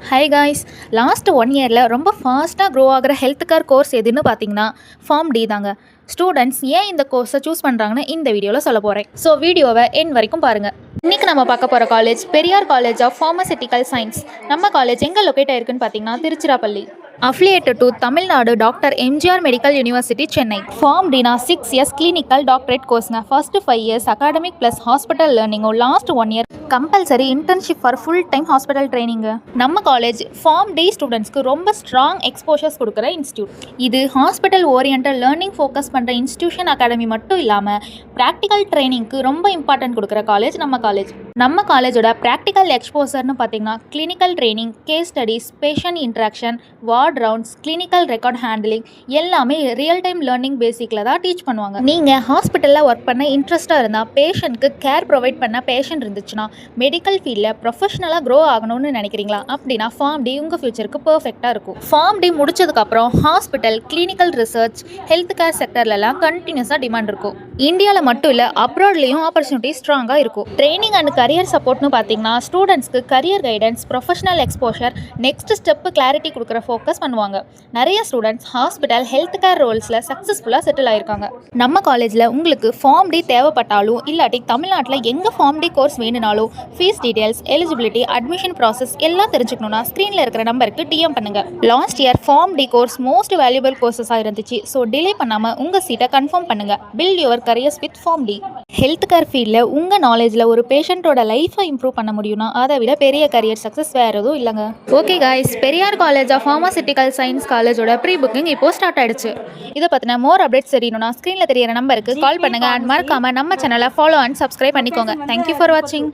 Hi guys, last 1 இயரில் ரொம்ப ஃபாஸ்ட்டாக க்ரோ ஆகிற ஹெல்த் கேர் கோர்ஸ் எதுன்னு பார்த்தீங்கன்னா ஃபார்ம் டி தாங்க. ஸ்டூடெண்ட்ஸ் ஏன் இந்த கோர்ஸை சூஸ் பண்ணுறாங்கன்னு இந்த வீடியோவில் சொல்ல போகிறேன். ஸோ வீடியோவை எண்ட் வரைக்கும் பாருங்கள். இன்றைக்கி நம்ம பார்க்க போகிற college Periyar college of pharmaceutical science. நம்ம காலேஜ் எங்கே லொக்கேட் ஆயிருக்குன்னு பார்த்தீங்கன்னா Tiruchirappalli. affiliated to Tamil Nadu doctor MGR medical university Chennai. Pharm டினா 6 years கிளினிக்கல் டாக்டரேட் கோர்ஸ்ங்க. First 5 years academic plus hospital லேர்னிங்கும், last 1 year compulsory internship for full time hospital training. நம்ம காலேஜ் ஃபார்ம் டி ஸ்டூடெண்ட்ஸ்க்கு ரொம்ப ஸ்ட்ராங் எக்ஸ்போஷர்ஸ் கொடுக்குற இன்ஸ்டியூட். இது ஹாஸ்பிட்டல் ஓரியன்டல் லேர்னிங் ஃபோக்கஸ் பண்ணுற institution academy மட்டும் இல்லாமல் ப்ராக்டிக்கல் ட்ரைனிங்க்கு ரொம்ப இம்பார்ட்டன்ட் கொடுக்குற காலேஜ் நம்ம காலேஜ். நம்ம காலேஜோட ப்ராக்டிக்கல் எக்ஸ்போசர்னு பார்த்தீங்கன்னா clinical training, case studies, patient interaction, ward rounds, clinical record handling எல்லாமே ரியல் டைம் லேர்னிங் பேசிக்கில் தான் டீச் பண்ணுவாங்க. நீங்கள் ஹாஸ்பிட்டலில் ஒர்க் பண்ண இன்ட்ரெஸ்ட்டாக இருந்தால், பேஷண்ட்க்கு கேர் ப்ரொவைட் பண்ண பேஷண்ட் இருந்துச்சுன்னா, மெடிக்கல் ஃபீல்டில் ப்ரொஃபஷனலாக க்ரோ ஆகணும்னு நினைக்கிறீங்களா அப்படின்னா ஃபார்ம் டி உங்கள் ஃபியூச்சருக்கு பர்ஃபெக்டாக இருக்கும். ஃபார்ம் டி முடிச்சதுக்கப்புறம் hospital, clinical research, health care செக்டர்லலாம் கண்டினியூஸாக டிமாண்ட் இருக்கும். இந்தியாவில் மட்டும் இல்லை, அப்ராட்லேயும் ஆப்பர்ச்சுனிட்டி ஸ்ட்ராங்காக இருக்கும். ட்ரைனிங் அண்ட் கரியர் சப்போர்ட்னு பார்த்தீங்கன்னா ஸ்டூடெண்ட்ஸ்க்கு career guidance, professional exposure, next step clarity கொடுக்குற ஃபோக்கஸ் பண்ணுவாங்க. நிறைய ஸ்டூடெண்ட்ஸ் ஹாஸ்பிட்டல், ஹெல்த் கேர் ரோல்ஸில் சக்ஸஸ்ஃபுல்லாக செட்டில் ஆயிருக்காங்க. நம்ம காலேஜில் உங்களுக்கு ஃபார்ம் டி தேவைப்பட்டாலும் இல்லாட்டி தமிழ்நாட்டில் எங்கே ஃபார்ம் டி கோர்ஸ் வேணுனாலும் fees details, eligibility, admission process எல்லாம் தெரிஞ்சுக்கணுன்னா ஸ்க்ரீனில் இருக்கிற நம்பருக்கு டிஎம் பண்ணுங்க. Last year pharm D course most valuable கோர்சஸாக இருந்துச்சு. ஸோ டிலே பண்ணாமல் உங்கள் சீட்டை கன்ஃபார்ம் பண்ணுங்கள். Build your careers with pharm D. Health care ஃபீல்டில் உங்கள் நாலேஜில் ஒரு பேஷண்ட்டோட லைஃப்பை இம்ப்ரூவ் பண்ண முடியும்னா அதை விட பெரிய கரியர் சக்ஸஸ் வேறு எதுவும் இல்லைங்க. Okay guys, Periyar college of pharmaceutical science காலேஜோட ப்ரீ புக்கிங் இப்போ ஸ்டார்ட் ஆயிடுச்சு. இதை பற்றின மோர் அப்டேட்ஸ் தெரியணும்னா ஸ்க்ரீனில் தெரியிற நம்பருக்கு கால் பண்ணுங்கள். அண்ட் மறக்காமல் நம்ம சேனலை ஃபாலோ அண்ட் சப்ஸ்கிரைப் பண்ணிக்கோங்க. தேங்க்யூ ஃபார் வாட்சிங்.